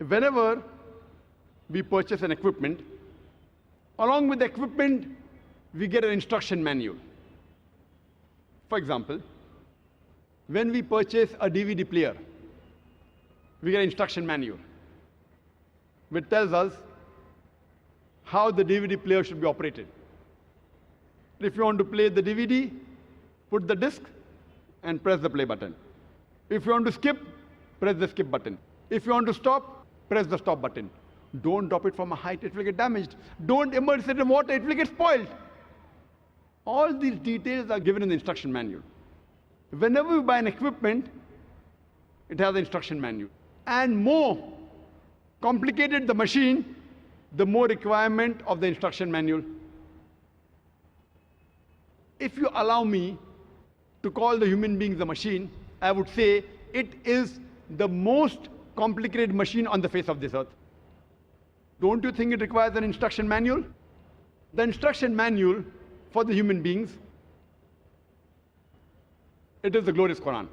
Whenever we purchase an equipment, along with the equipment, we get an instruction manual. For example, when we purchase a DVD player, we get an instruction manual which tells us how the DVD player should be operated. If you want to play the DVD, put the disc and press the play button. If you want to skip, press the skip button. If you want to stop, press the stop button. Don't drop it from a height, it will get damaged. Don't immerse it in water, it will get spoiled. All these details are given in the instruction manual. Whenever you buy an equipment, it has an instruction manual. And more complicated the machine, the more requirement of the instruction manual. If you allow me to call the human being the machine, I would say it is the most complicated machine on the face of this earth. Don't you think it requires an instruction manual? The instruction manual for the human beings, it is the glorious Quran.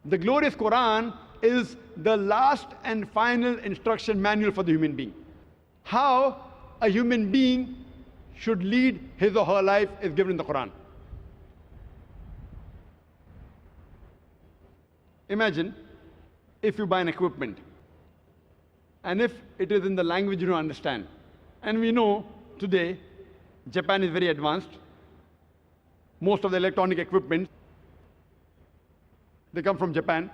The glorious Quran is the last and final instruction manual for the human being. How a human being should lead his or her life is given in the Quran. Imagine if you buy an equipment and if it is in the language you don't understand. And we know today Japan is very advanced. Most of the electronic equipment, they come from Japan.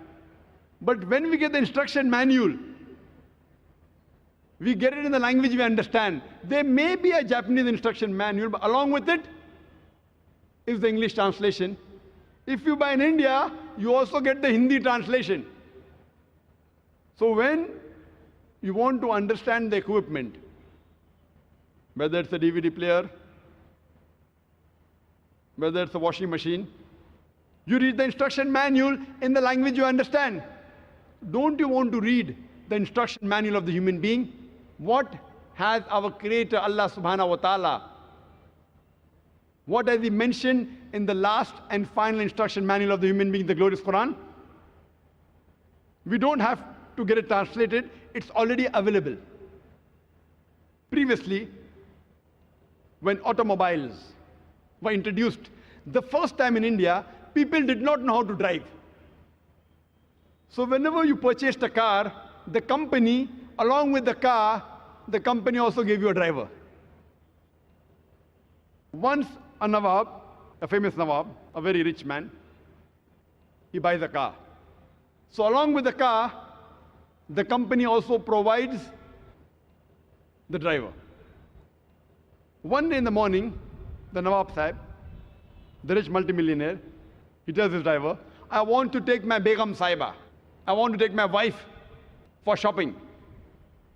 But when we get the instruction manual, we get it in the language we understand. There may be a Japanese instruction manual, but along with it is the English translation. If you buy in India, you also get the Hindi translation. So when you want to understand the equipment, whether it's a DVD player, whether it's a washing machine, you read the instruction manual in the language you understand. Don't you want to read the instruction manual of the human being? What has our Creator, Allah subhanahu wa ta'ala, what has He mentioned in the last and final instruction manual of the human being, the glorious Quran? We don't have to get it translated, it's already available. Previously, when automobiles were introduced, the first time in India, people did not know how to drive. So whenever you purchased a car, the company, along with the car, the company also gave you a driver. Once a Nawab, a famous Nawab, a very rich man, he buys a car. So along with the car, the company also provides the driver. One day in the morning, the Nawab Sahib, the rich multimillionaire, he tells his driver, I want to take my Begum Saiba. I want to take my wife for shopping.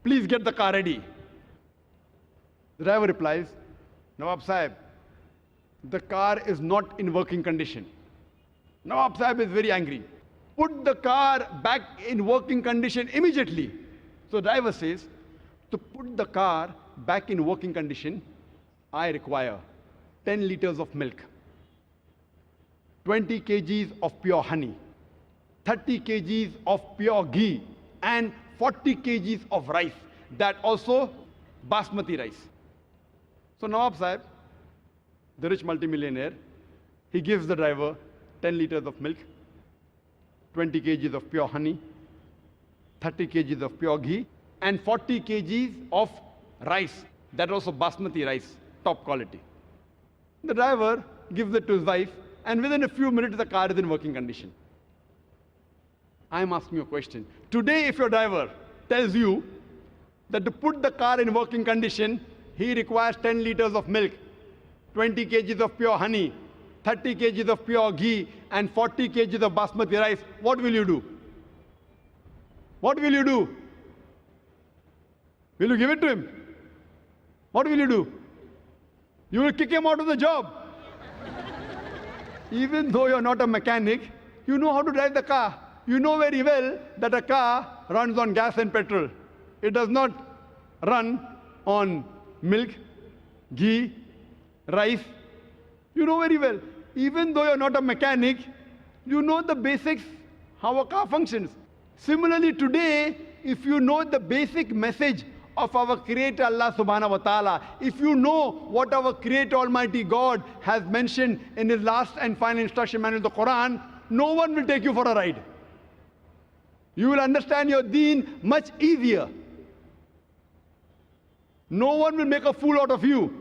Please get the car ready. The driver replies, Nawab Sahib, the car is not in working condition. Nawab Sahib is very angry. Put the car back in working condition immediately. So the driver says, to put the car back in working condition, I require 10 liters of milk, 20 kgs of pure honey, 30 kgs of pure ghee, and 40 kgs of rice. That also basmati rice. So Nawab Sahib, the rich multimillionaire, he gives the driver 10 liters of milk, 20 kgs of pure honey, 30 kgs of pure ghee, and 40 kgs of rice. That also basmati rice, top quality. The driver gives it to his wife, and within a few minutes, the car is in working condition. I'm asking you a question. Today, if your driver tells you that to put the car in working condition, he requires 10 liters of milk, 20 kgs of pure honey, 30 kgs of pure ghee, and 40 kgs of basmati rice, what will you do? What will you do? Will you give it to him? What will you do? You will kick him out of the job. Even though you're not a mechanic, you know how to drive the car. You know very well that a car runs on gas and petrol. It does not run on milk, ghee, rice. You know very well. Even though you're not a mechanic, you know the basics, how a car functions. Similarly, today, if you know the basic message of our Creator Allah subhanahu wa ta'ala, if you know what our Creator Almighty God has mentioned in His last and final instruction manual, the Quran, no one will take you for a ride. You will understand your deen much easier. No one will make a fool out of you.